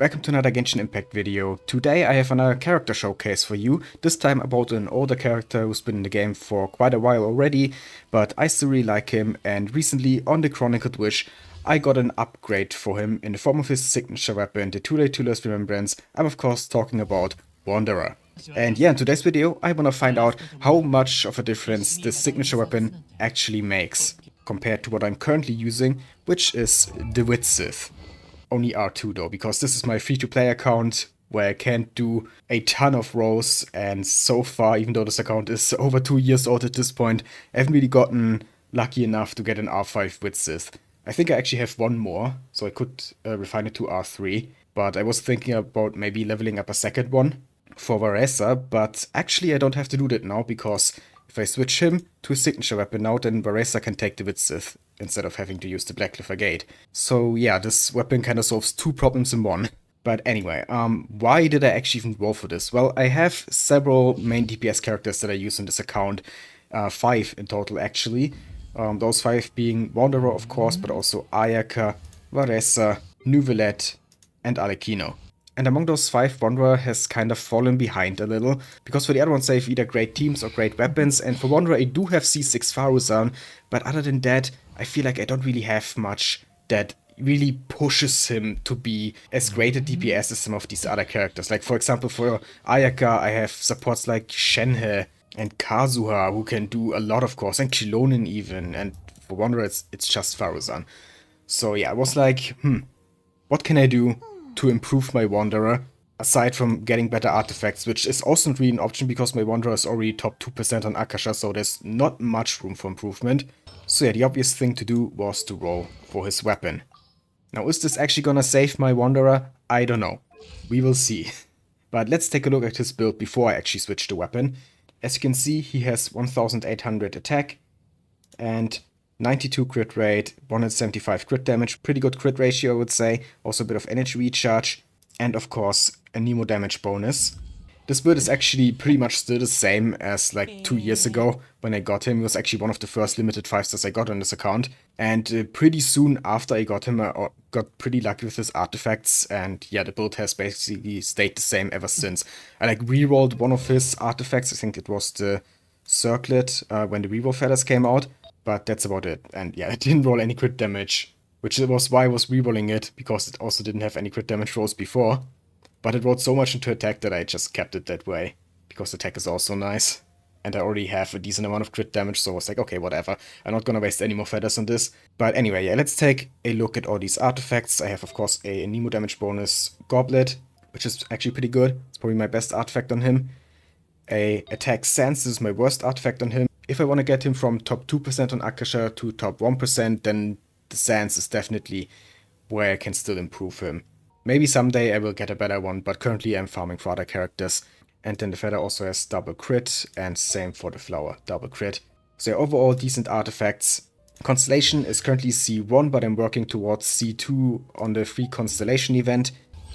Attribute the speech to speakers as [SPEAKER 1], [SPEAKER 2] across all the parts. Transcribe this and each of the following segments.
[SPEAKER 1] Welcome to another Genshin Impact video. Today I have another character showcase for you, this time about an older character who's been in the game for quite a while already, but I still really like him, and recently on the Chronicled Wish I got an upgrade for him in the form of his signature weapon, the Tulaytullah's Remembrance. I'm of course talking about Wanderer. And yeah, in today's video I wanna find out how much of a difference this signature weapon actually makes, compared to what I'm currently using, which is the Widsith. Only R2 though, because this is my free-to-play account where I can't do a ton of roles, and so far, even though this account is over 2 years old at this point, I haven't really gotten lucky enough to get an R5 Widsith. I think I actually have one more, so I could refine it to R3, but I was thinking about maybe leveling up a second one for Varesa, but actually I don't have to do that now, because if I switch him to a signature weapon now, then Varesa can take the Widsith instead of having to use the Blackcliff Gate. So yeah, this weapon kind of solves two problems in one. But anyway, why did I actually even roll for this? Well, I have several main DPS characters that I use in this account, 5 in total actually. Those 5 being Wanderer of course, but also Ayaka, Varesa, Nuvelet, and Alekino. And among those 5, Wanderer has kind of fallen behind a little, because for the other ones I have either great teams or great weapons, and for Wanderer I do have C6 Faruzan, but other than that, I feel like I don't really have much that really pushes him to be as great a DPS as some of these other characters. Like for example for Ayaka I have supports like Shenhe and Kazuha who can do a lot of course, and Chilonin even, and for Wanderer it's just Faruzan. So yeah, I was like, what can I do to improve my Wanderer, aside from getting better artifacts, which is also not really an option because my Wanderer is already top 2% on Akasha, so there's not much room for improvement. So yeah, the obvious thing to do was to roll for his weapon. Now, is this actually gonna save my Wanderer? I don't know. We will see. But let's take a look at his build before I actually switch the weapon. As you can see, he has 1800 attack and 92 crit rate, 175 crit damage, pretty good crit ratio I would say, also a bit of energy recharge, and of course a Nemo damage bonus. This build is actually pretty much still the same as like 2 years ago when I got him. He was actually one of the first limited 5-stars I got on this account, and pretty soon after I got him I got pretty lucky with his artifacts, and yeah, the build has basically stayed the same ever since. I like rerolled one of his artifacts, I think it was the Circlet when the reroll feathers came out. But that's about it, and yeah, it didn't roll any crit damage, which was why I was rerolling it, because it also didn't have any crit damage rolls before. But it rolled so much into attack that I just kept it that way, because attack is also nice. And I already have a decent amount of crit damage, so I was like, okay, whatever. I'm not gonna waste any more feathers on this. But anyway, yeah, let's take a look at all these artifacts. I have, of course, a Nemo damage bonus Goblet, which is actually pretty good. It's probably my best artifact on him. A attack Sense is my worst artifact on him. If I want to get him from top 2% on Akasha to top 1%, then the Sense is definitely where I can still improve him. Maybe someday I will get a better one, but currently I'm farming for other characters. And then the Feather also has double crit, and same for the Flower, double crit. So yeah, overall decent artifacts. Constellation is currently C1, but I'm working towards C2 on the free Constellation event,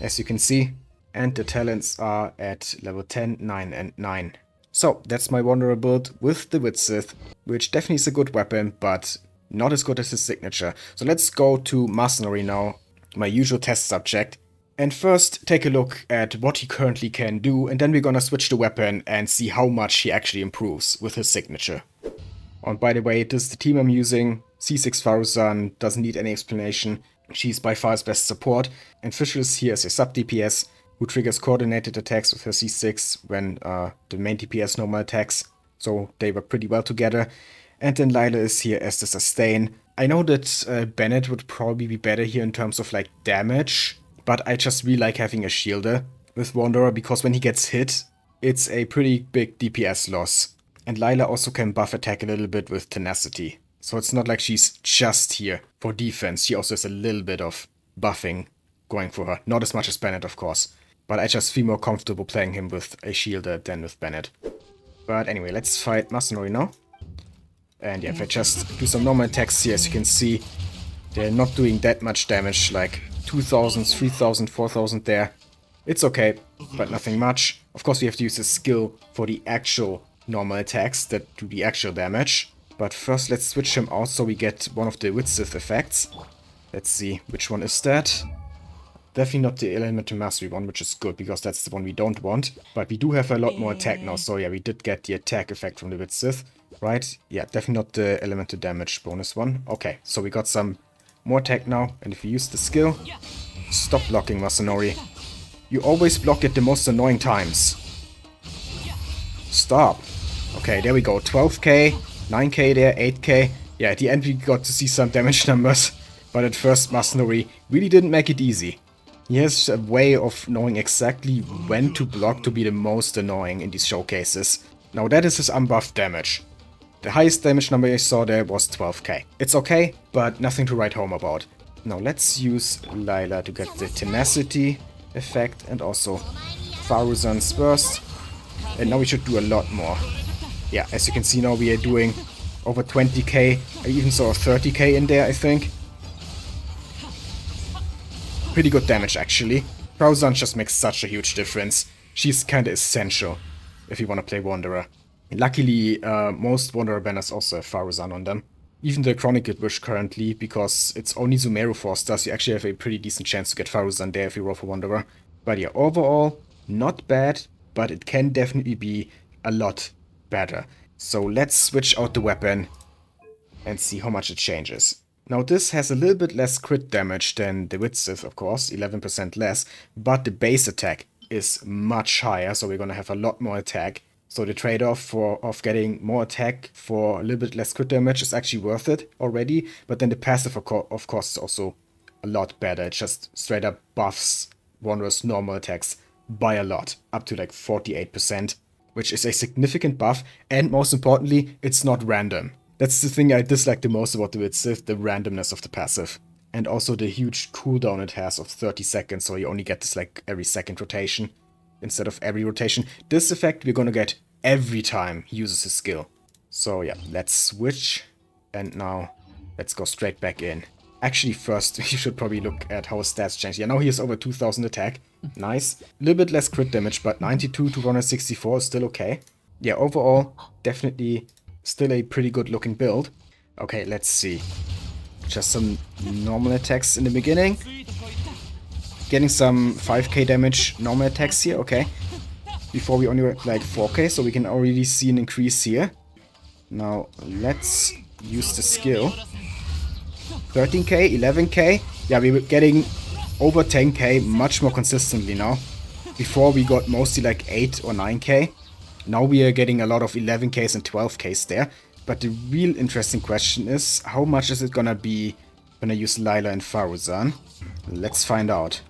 [SPEAKER 1] as you can see. And the talents are at level 10, 9 and 9. So that's my Wanderer build with the Widsith, which definitely is a good weapon, but not as good as his signature. So let's go to Mercenary now, my usual test subject. And first take a look at what he currently can do, and then we're gonna switch the weapon and see how much he actually improves with his signature. And by the way, this is the team I'm using. C6 Faruzan doesn't need any explanation. She's by far his best support. And Fischl is here as a sub DPS, who triggers coordinated attacks with her C6 when the main DPS normal attacks, so they work pretty well together. And then Lila is here as the sustain. I know that Bennet would probably be better here in terms of like damage, but I just really like having a shielder with Wanderer, because when he gets hit, it's a pretty big DPS loss. And Lila also can buff attack a little bit with tenacity, so it's not like she's just here for defense, she also has a little bit of buffing going for her. Not as much as Bennet of course. But I just feel more comfortable playing him with a shielder than with Bennet. But anyway, let's fight Mercenary now. And yeah, if I just do some normal attacks here, as you can see, they're not doing that much damage, like 2000, 3000, 4000 there. It's okay, but nothing much. Of course we have to use a skill for the actual normal attacks that do the actual damage. But first let's switch him out so we get one of the Widsith effects. Let's see, which one is that? Definitely not the Elemental Mastery one, which is good, because that's the one we don't want. But we do have a lot more attack now, so yeah, we did get the attack effect from the Widsith, right? Yeah, definitely not the Elemental Damage bonus one. Okay, so we got some more attack now, and if we use the skill... Stop blocking, Masanori. You always block at the most annoying times. Stop. Okay, there we go. 12k, 9k there, 8k. Yeah, at the end we got to see some damage numbers. But at first, Masanori really didn't make it easy. He has a way of knowing exactly when to block to be the most annoying in these showcases. Now that is his unbuffed damage. The highest damage number I saw there was 12k. It's okay, but nothing to write home about. Now let's use Lila to get the Tenacity effect and also Faruzan's Burst. And now we should do a lot more. Yeah, as you can see now we are doing over 20k. I even saw 30k in there, I think. Pretty good damage actually. Faruzan just makes such a huge difference. She's kinda essential if you wanna play Wanderer. Luckily, most Wanderer banners also have Faruzan on them. Even the Chronicled Wish currently, because it's only Sumeru Force does, you actually have a pretty decent chance to get Faruzan there if you roll for Wanderer. But yeah, overall, not bad, but it can definitely be a lot better. So let's switch out the weapon and see how much it changes. Now this has a little bit less crit damage than the Widsith, of course, 11% less, but the base attack is much higher, so we're gonna have a lot more attack. So the trade-off of getting more attack for a little bit less crit damage is actually worth it already. But then the passive, of course, is also a lot better. It just straight up buffs Wanderer's normal attacks by a lot, up to like 48%, which is a significant buff. And most importantly, it's not random. That's the thing I dislike the most about the Widsith, the randomness of the passive. And also the huge cooldown it has of 30 seconds, so you only get this like every second rotation. Instead of every rotation. This effect we're gonna get every time he uses his skill. So yeah, let's switch. And now, let's go straight back in. Actually, first, you should probably look at how his stats change. Yeah, now he has over 2000 attack. Nice. A little bit less crit damage, but 92 to 164 is still okay. Yeah, overall, definitely still a pretty good looking build. Okay, let's see. Just some normal attacks in the beginning. Getting some 5k damage normal attacks here, okay. Before we only were like 4k, so we can already see an increase here. Now, let's use the skill. 13k, 11k. Yeah, we were getting over 10k much more consistently now. Before we got mostly like 8 or 9k. Now we are getting a lot of 11ks and 12ks there. But the real interesting question is, how much is it gonna be when I use Lila and Faruzan? Let's find out.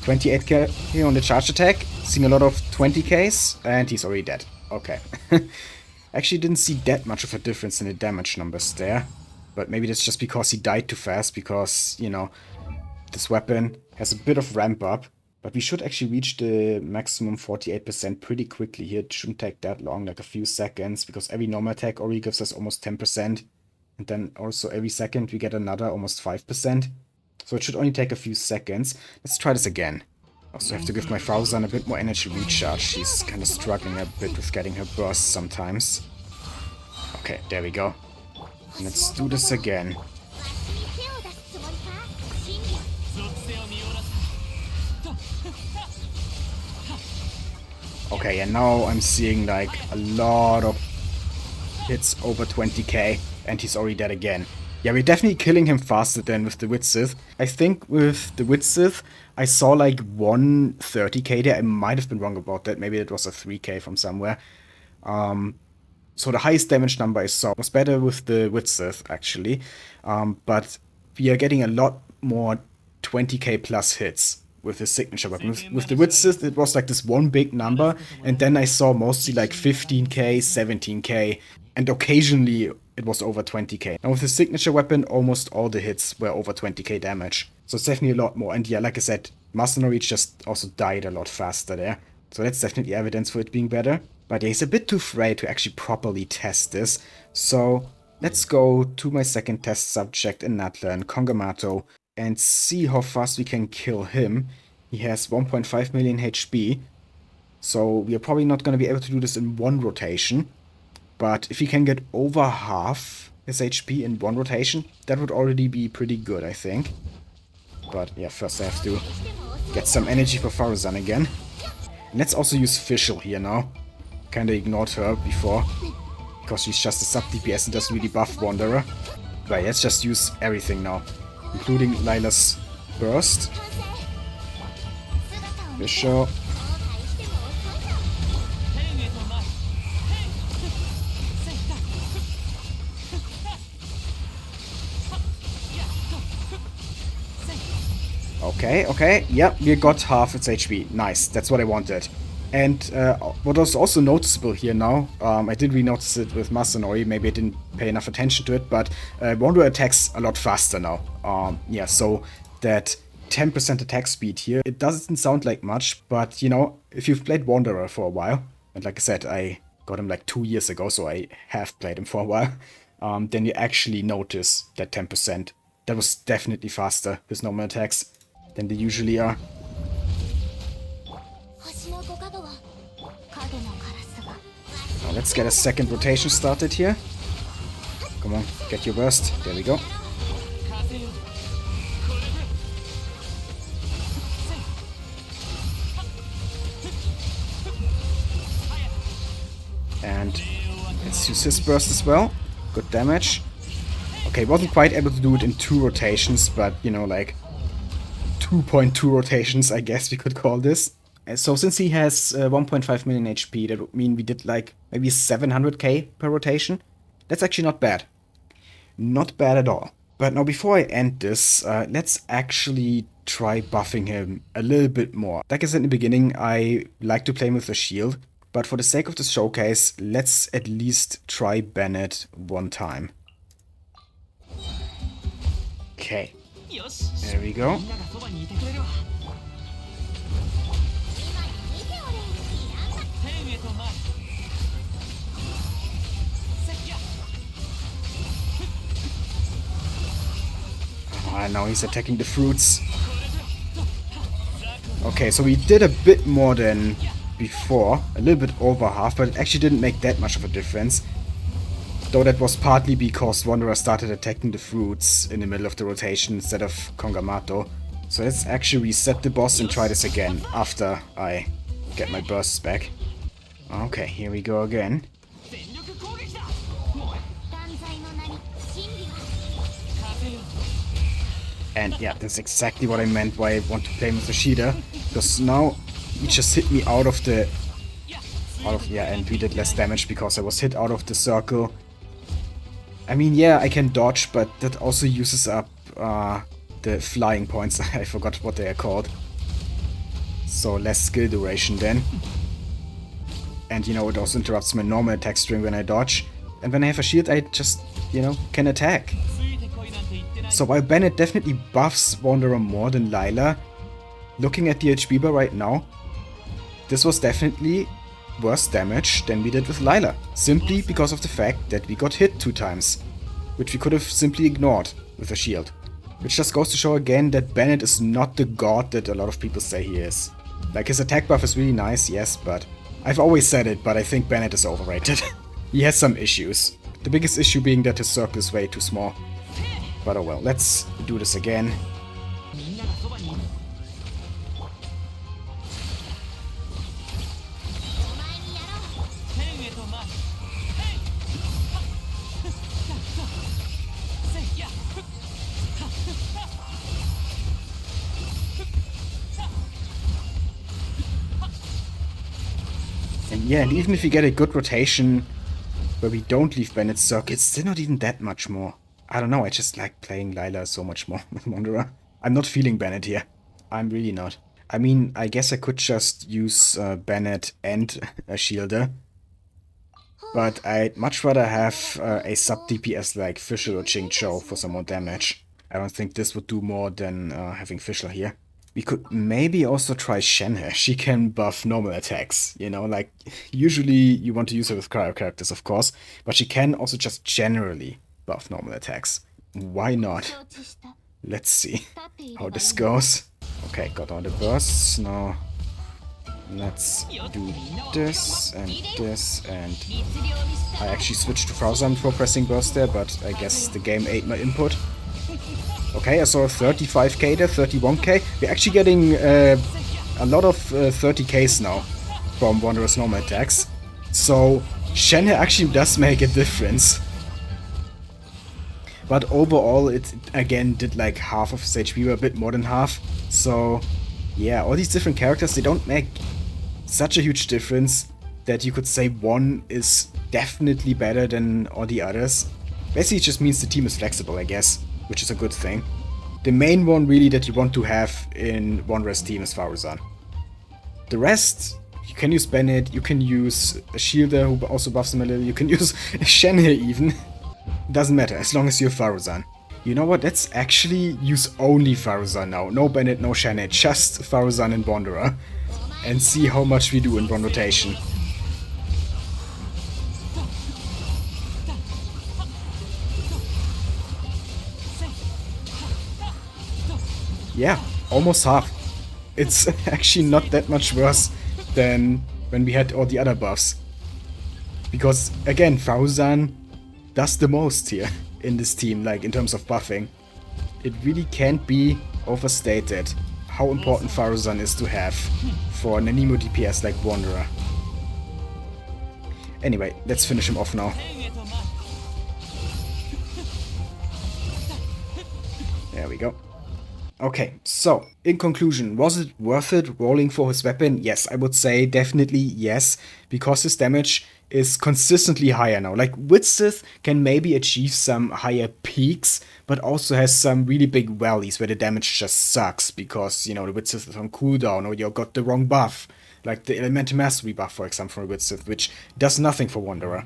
[SPEAKER 1] 28k on the charge attack, seeing a lot of 20ks, and he's already dead. Okay. Actually didn't see that much of a difference in the damage numbers there. But maybe that's just because he died too fast, because, you know, this weapon has a bit of ramp up. But we should actually reach the maximum 48% pretty quickly here. It shouldn't take that long, like a few seconds, because every normal attack already gives us almost 10%. And then also every second we get another almost 5%. So it should only take a few seconds. Let's try this again. Also have to give my Faruzan a bit more energy recharge. She's kind of struggling a bit with getting her burst sometimes. Okay, there we go. Let's do this again. Okay, and now I'm seeing like a lot of hits over 20k, and he's already dead again. Yeah, we're definitely killing him faster than with the Widsith. I think with the Widsith, I saw like 130k there. I might have been wrong about that. Maybe it was a 3k from somewhere. So the highest damage number I saw was better with the Widsith, actually. But we are getting a lot more 20k plus hits with his signature weapon. With the Widsith, it was like this one big number, and then I saw mostly like 15k, 17k, and occasionally it was over 20k. Now with the signature weapon, almost all the hits were over 20k damage. So it's definitely a lot more. And yeah, like I said, Masanori just also died a lot faster there. So that's definitely evidence for it being better. But yeah, he's a bit too frail to actually properly test this. So let's go to my second test subject in Natlan, Kongamato, and see how fast we can kill him. He has 1.5 million HP. So we are probably not going to be able to do this in one rotation. But if he can get over half, his HP in one rotation. That would already be pretty good, I think. But yeah, first I have to get some energy for Faruzan again. And let's also use Fischl here now. Kinda ignored her before, because she's just a sub DPS and doesn't really buff Wanderer. But let's just use everything now, including Layla's burst. Fischl. Okay, yep, we got half its HP. Nice, that's what I wanted. And what was also noticeable here now, I didn't really notice it with Masanori, maybe I didn't pay enough attention to it, but Wanderer attacks a lot faster now. Yeah, so that 10% attack speed here, it doesn't sound like much, but you know, if you've played Wanderer for a while, and like I said, I got him like 2 years ago, so I have played him for a while, then you actually notice that 10%. That was definitely faster, his normal attacks, than they usually are. Now let's get a second rotation started here. Come on, get your burst. There we go. And let's use his burst as well. Good damage. Okay, wasn't quite able to do it in 2 rotations, but you know, like 2.2 rotations, I guess we could call this. So since he has 1.5 million HP, that would mean we did like maybe 700k per rotation. That's actually not bad. Not bad at all. But now before I end this, let's actually try buffing him a little bit more. Like I said in the beginning, I like to play him with a shield. But for the sake of the showcase, let's at least try Bennet one time. Okay. There we go. Oh, now he's attacking the fruits. Okay, so we did a bit more than before. A little bit over half, but it actually didn't make that much of a difference. Though that was partly because Wanderer started attacking the fruits in the middle of the rotation instead of Kongamato. So let's actually reset the boss and try this again after I get my bursts back. Okay, here we go again. And yeah, that's exactly what I meant why I want to play with Yoshida. Because now he just hit me out of the... yeah, and we did less damage because I was hit out of the circle. I mean, yeah, I can dodge, but that also uses up the flying points. I forgot what they are called. So less skill duration then. And you know, it also interrupts my normal attack string when I dodge. And when I have a shield, I just, you know, can attack. So while Bennet definitely buffs Wanderer more than Layla, looking at the HP bar right now, this was definitely worse damage than we did with Layla. Simply because of the fact that we got hit 2 times, which we could have simply ignored with a shield. Which just goes to show again that Bennet is not the god that a lot of people say he is. Like, his attack buff is really nice, yes, but I've always said it, but I think Bennet is overrated. He has some issues. The biggest issue being that his circle is way too small. But oh well, let's do this again. And yeah, and even if we get a good rotation where we don't leave Bennet's circle, it's still not even that much more. I don't know, I just like playing Layla so much more with Wanderer. I'm not feeling Bennet here. I'm really not. I mean, I guess I could just use Bennet and a shielder. But I'd much rather have a sub-DPS like Fischl or Chingcho for some more damage. I don't think this would do more than having Fischl here. We could maybe also try Shenhe. She can buff normal attacks, you know, like usually you want to use her with cryo characters, of course, but she can also just generally buff normal attacks. Why not? Let's see how this goes. Okay, got all the bursts. Now Let's do this, and I actually switched to Faruzan before pressing burst there, but I guess the game ate my input. Okay, I saw 35k there, 31k. We're actually getting a lot of 30ks now from Wanderer's normal attacks. So Shenhe actually does make a difference. But overall, it again did like half of his HP, or a bit more than half. So yeah, all these different characters, they don't make such a huge difference that you could say one is definitely better than all the others. Basically, it just means the team is flexible, I guess, which is a good thing. The main one really that you want to have in Wanderer's team is Faruzan. The rest, you can use Bennet, you can use a Shielder who also buffs him a little, you can use Shenhe even. Doesn't matter, as long as you have Faruzan. You know what, let's actually use only Faruzan now. No Bennet, no Shenhe, just Faruzan and Wanderer. And see how much we do in one rotation. Yeah, almost half. It's actually not that much worse than when we had all the other buffs. Because, again, Faruzan does the most here in this team, like in terms of buffing. It really can't be overstated how important Faruzan is to have for an anemo DPS like Wanderer. Anyway, let's finish him off now. There we go. Okay, so, in conclusion, was it worth it rolling for his weapon? Yes, I would say definitely yes, because his damage is consistently higher now. Like, Widsith can maybe achieve some higher peaks, but also has some really big valleys where the damage just sucks, because, you know, the Widsith is on cooldown, or you got the wrong buff. Like the Elemental Mastery buff, for example, for Widsith, which does nothing for Wanderer.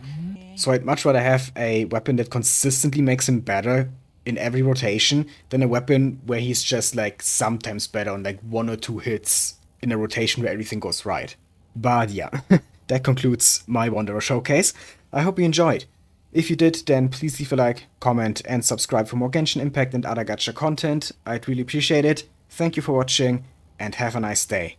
[SPEAKER 1] So I'd much rather have a weapon that consistently makes him better in every rotation than a weapon where he's just like sometimes better on like 1 or 2 hits in a rotation where everything goes right. But yeah, that concludes my Wanderer Showcase. I hope you enjoyed. If you did, then please leave a like, comment, and subscribe for more Genshin Impact and other gacha content. I'd really appreciate it. Thank you for watching, and have a nice day.